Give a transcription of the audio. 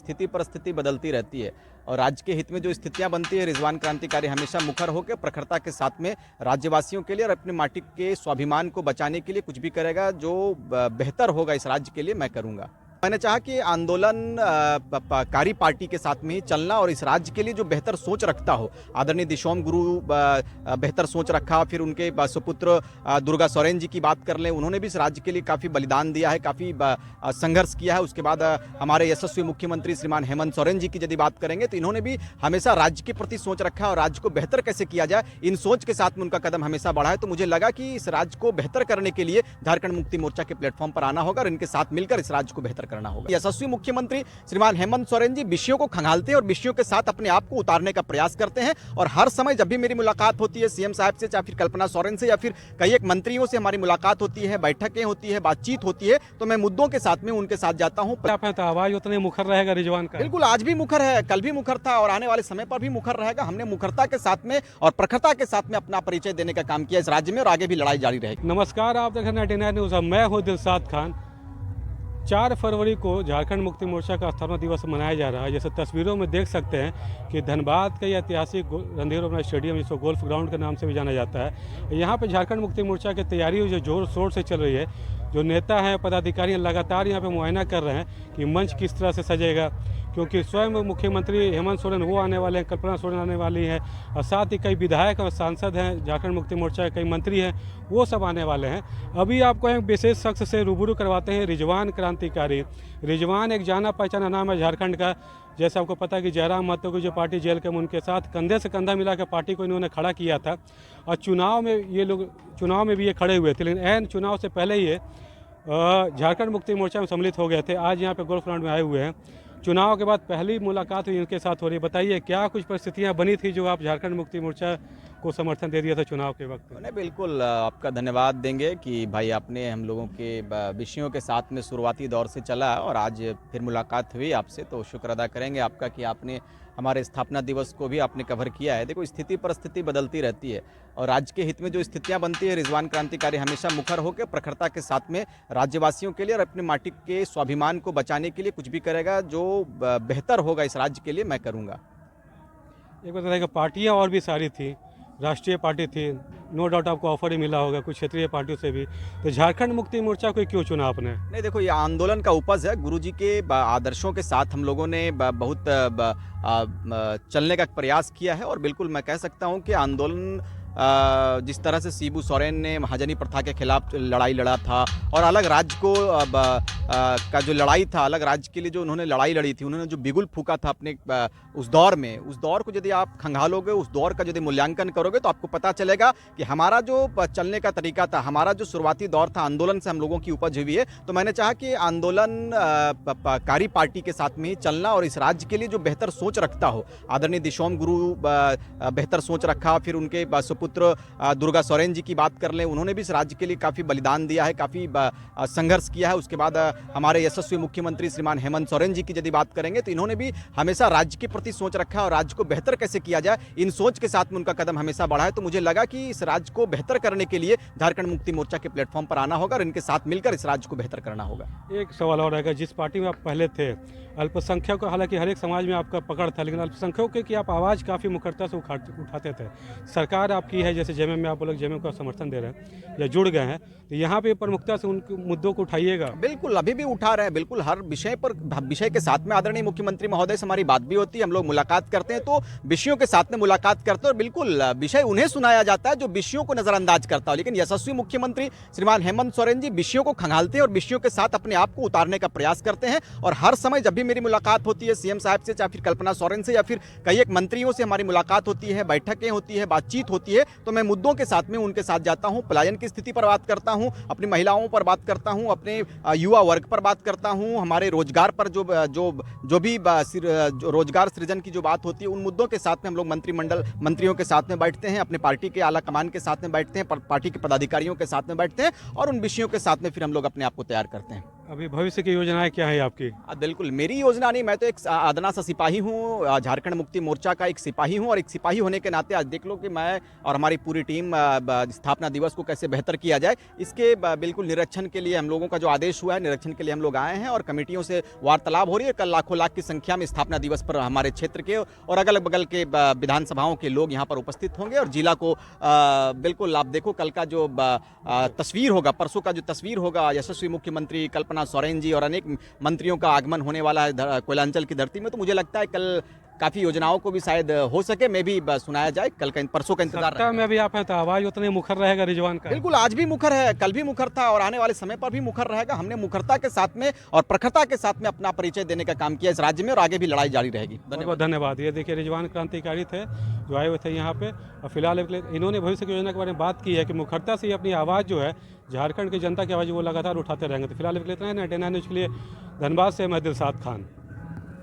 स्थिति परिस्थिति बदलती रहती है और राज्य के हित में जो स्थितियां बनती है, रिजवान क्रांतिकारी हमेशा मुखर होकर प्रखरता के साथ में राज्यवासियों के लिए और अपने माटी के स्वाभिमान को बचाने के लिए कुछ भी करेगा। जो बेहतर होगा इस राज्य के लिए मैं करूँगा। मैंने चाहा कि आंदोलनकारी पार्टी के साथ में ही चलना और इस राज्य के लिए जो बेहतर सोच रखता हो, आदरणीय दिशोम गुरु बेहतर सोच रखा, फिर उनके सुपुत्र दुर्गा सोरेन जी की बात कर लें, उन्होंने भी इस राज्य के लिए काफ़ी बलिदान दिया है, काफ़ी संघर्ष किया है। उसके बाद हमारे यशस्वी मुख्यमंत्री श्रीमान हेमंत सोरेन जी की यदि बात करेंगे तो इन्होंने भी हमेशा राज्य के प्रति सोच रखा है और राज्य को बेहतर कैसे किया जाए, इन सोच के साथ में उनका कदम हमेशा बढ़ा है। तो मुझे लगा कि इस राज्य को बेहतर करने के लिए झारखंड मुक्ति मोर्चा के प्लेटफॉर्म पर आना होगा और इनके साथ मिलकर इस राज्य को बेहतर करना होगा। यशस्वी मुख्यमंत्री श्रीमान हेमंत सोरेन जी विषयों को खंगालते हैं और विषयों के साथ अपने आप को उतारने का प्रयास करते हैं और हर समय जब भी मेरी मुलाकात होती है सीएम साहब से, चाहे फिर कल्पना सोरेन से या फिर कई एक मंत्रियों से हमारी मुलाकात होती है, बैठकें होती है, बातचीत होती है, तो मैं मुद्दों के साथ में उनके साथ जाता हूँ। तो आवाज उतने मुखर रहेगा रिजवान का? बिल्कुल, आज भी मुखर है, कल भी मुखर था और आने वाले समय पर भी मुखर रहेगा। हमने मुखरता के साथ में और प्रखरता के साथ में अपना परिचय देने का काम किया इस राज्य में और आगे भी लड़ाई जारी रहेगी। नमस्कार, आप देख रहे हैं 99 न्यूज़। मैं हूं दिलशाद खान। 4 फरवरी को झारखंड मुक्ति मोर्चा का स्थापना दिवस मनाया जा रहा है। जैसे तस्वीरों में देख सकते हैं कि धनबाद का ऐतिहासिक रणधीर वर्मा स्टेडियम, जिसको गोल्फ ग्राउंड के नाम से भी जाना जाता है, यहाँ पे झारखंड मुक्ति मोर्चा की तैयारी जो जोर शोर से चल रही है। जो नेता हैं, पदाधिकारी हैं, लगातार यहाँ पे मुआयना कर रहे हैं कि मंच किस तरह से सजेगा, क्योंकि स्वयं मुख्यमंत्री हेमंत सोरेन वो आने वाले हैं, कल्पना सोरेन आने वाली है और साथ ही कई विधायक और सांसद हैं झारखंड मुक्ति मोर्चा के, कई मंत्री हैं, वो सब आने वाले हैं। अभी आपको एक विशेष शख्स से रूबरू करवाते हैं, रिजवान क्रांतिकारी। रिजवान एक जाना पहचाना नाम है झारखंड का। जैसे आपको पता है कि जयराम महतो की जो पार्टी जेल के, उनके साथ कंधे से कंधा मिला के पार्टी को इन्होंने खड़ा किया था और चुनाव में भी ये खड़े हुए थे, लेकिन ऐन चुनाव से पहले ही झारखंड मुक्ति मोर्चा में सम्मिलित हो गए थे। आज यहाँ पे गोल्फ ग्राउंड में आए हुए हैं। चुनाव के बाद पहली मुलाकात हुई इनके साथ हो रही। बताइए क्या कुछ परिस्थितियां बनी थी जो आप झारखंड मुक्ति मोर्चा को समर्थन दे दिया था चुनाव के वक्त? नहीं, बिल्कुल आपका धन्यवाद देंगे कि भाई आपने हम लोगों के विषयों के साथ में शुरुआती दौर से चला और आज फिर मुलाकात हुई आपसे, तो शुक्र अदा करेंगे आपका कि आपने हमारे स्थापना दिवस को भी आपने कवर किया है। देखो, स्थिति परिस्थिति बदलती रहती है और राज्य के हित में जो स्थितियां बनती है, रिजवान क्रांतिकारी हमेशा मुखर होकर प्रखरता के साथ में राज्यवासियों के लिए और अपने माटी के स्वाभिमान को बचाने के लिए कुछ भी करेगा। जो बेहतर होगा इस राज्य के लिए मैं करूँगा। एक बताइएगा, पार्टियाँ और भी सारी थी, राष्ट्रीय पार्टी थी, नो डाउट आपको ऑफर ही मिला होगा कुछ क्षेत्रीय पार्टियों से भी, तो झारखंड मुक्ति मोर्चा को क्यों चुना आपने? नहीं, देखो, ये आंदोलन का उपज है। गुरुजी के आदर्शों के साथ हम लोगों ने बहुत चलने का प्रयास किया है और बिल्कुल मैं कह सकता हूँ कि आंदोलन जिस तरह से शिबू सोरेन ने महाजनी प्रथा के खिलाफ लड़ाई लड़ा था और अलग राज्य को का जो लड़ाई था, अलग राज्य के लिए जो उन्होंने लड़ाई लड़ी थी, उन्होंने जो बिगुल फूका था अपने उस दौर में, उस दौर को यदि आप खंगालोगे, उस दौर का यदि मूल्यांकन करोगे तो आपको पता चलेगा कि हमारा जो चलने का तरीका था, हमारा जो शुरुआती दौर था, आंदोलन से हम लोगों की उपज हुई है। तो मैंने चाहा कि आंदोलनकारी पार्टी के साथ में ही चलना और इस राज्य के लिए जो बेहतर सोच रखता हो, आदरणीय दिशोम गुरु बेहतर सोच रखा, फिर उनके पुत्र दुर्गा सोरेन जी की बात कर लें, उन्होंने भी इस राज्य के लिए काफ़ी बलिदान दिया है, काफ़ी संघर्ष किया है। उसके बाद हमारे यशस्वी मुख्यमंत्री श्रीमान हेमंत सोरेन जी की यदि बात करेंगे तो इन्होंने भी हमेशा राज्य के प्रति सोच रखा और राज्य को बेहतर कैसे किया जाए, इन सोच के साथ में उनका कदम हमेशा बढ़ा है। तो मुझे लगा कि इस राज्य को बेहतर करने के लिए झारखंड मुक्ति मोर्चा के प्लेटफॉर्म पर आना होगा और इनके साथ मिलकर इस राज्य को बेहतर करना होगा। एक सवाल और रहेगा, जिस पार्टी में आप पहले थे, अल्पसंख्यक को, हालांकि हर एक समाज में आपका पकड़ था, लेकिन अल्पसंख्यकों की आप आवाज़ काफ़ी मुखरता से उठाते थे। सरकार आपकी है, जैसे जेएमएम में आप लोग जेएमएम का समर्थन दे रहे हैं या जुड़ गए हैं, तो यहाँ पे प्रमुखता से उन मुद्दों को उठाइएगा। बिल्कुल, अभी भी उठा रहे हैं। बिल्कुल, हर विषय के साथ में आदरणीय मुख्यमंत्री महोदय से हमारी बात भी होती है, हम लोग मुलाकात करते हैं, तो विषयों के साथ में मुलाकात करते हैं और बिल्कुल विषय उन्हें सुनाया जाता है जो विषयों को नजरअंदाज करता हो। लेकिन यशस्वी मुख्यमंत्री श्रीमान हेमंत सोरेन जी विषयों को खंगालते हैं और विषयों के साथ अपने आप को उतारने का प्रयास करते हैं और हर समय जब भी मेरी मुलाकात होती है सीएम साहब से, चाहे फिर कल्पना सोरेन से या फिर कई एक मंत्रियों से हमारी मुलाकात होती है, बैठकें होती है, बातचीत होती है, तो मैं मुद्दों के साथ में उनके साथ जाता हूं। पलायन की स्थिति पर बात करता हूं, अपनी महिलाओं पर बात करता हूं, अपने युवा वर्ग पर बात करता हूं, हमारे रोजगार पर जो भी रोजगार सृजन की जो बात होती है, उन मुद्दों के साथ में हम लोग मंत्रियों के साथ में बैठते हैं, अपने पार्टी के आला कमान के साथ में बैठते हैं, पार्टी के पदाधिकारियों के साथ में बैठते हैं और उन विषयों के साथ में फिर हम लोग अपने आप को तैयार करते हैं। अभी भविष्य की योजनाएं क्या है आपकी? बिल्कुल मेरी योजना नहीं, मैं तो एक अदना सा सिपाही हूँ, झारखंड मुक्ति मोर्चा का एक सिपाही हूँ और एक सिपाही होने के नाते आज देख लो कि मैं और हमारी पूरी टीम स्थापना दिवस को कैसे बेहतर किया जाए इसके बिल्कुल निरीक्षण के लिए हम लोगों का जो आदेश हुआ है, निरीक्षण के लिए हम लोग आए हैं और कमेटियों से वार्तालाप हो रही है। कल लाखों लाख की संख्या में स्थापना दिवस पर हमारे क्षेत्र के और अगल बगल के विधानसभाओं के लोग यहाँ पर उपस्थित होंगे और जिला को बिल्कुल आप देखो कल का जो तस्वीर होगा, परसों का जो तस्वीर होगा, यशस्वी मुख्यमंत्री कल्पना सोरेन जी और अनेक मंत्रियों का आगमन होने वाला है कोयलांचल की धरती में, तो मुझे लगता है कल काफ़ी योजनाओं को भी शायद हो सके मैं भी सुनाया जाए। कल का परसों का इंतजार सत्ता में अभी आप हैं तो आवाज़ उतने मुखर रहेगा रिजवान का? बिल्कुल, आज भी मुखर है, कल भी मुखर था और आने वाले समय पर भी मुखर रहेगा। हमने मुखरता के साथ में और प्रखरता के साथ में अपना परिचय देने का काम किया इस राज्य में और आगे भी लड़ाई जारी रहेगी। बहुत बहुत धन्यवाद। ये देखिए रिजवान क्रांतिकारी थे जो आए हुए थे यहाँ पे और फिलहाल इन्होंने भविष्य की योजना के बारे में बात की है कि मुखरता से ही अपनी आवाज़ जो है झारखंड की जनता की आवाज़ वो लगातार उठाते रहेंगे। तो फिलहाल इतना है। 99 न्यूज़ के लिए धनबाद से मैं दिलशाद खान।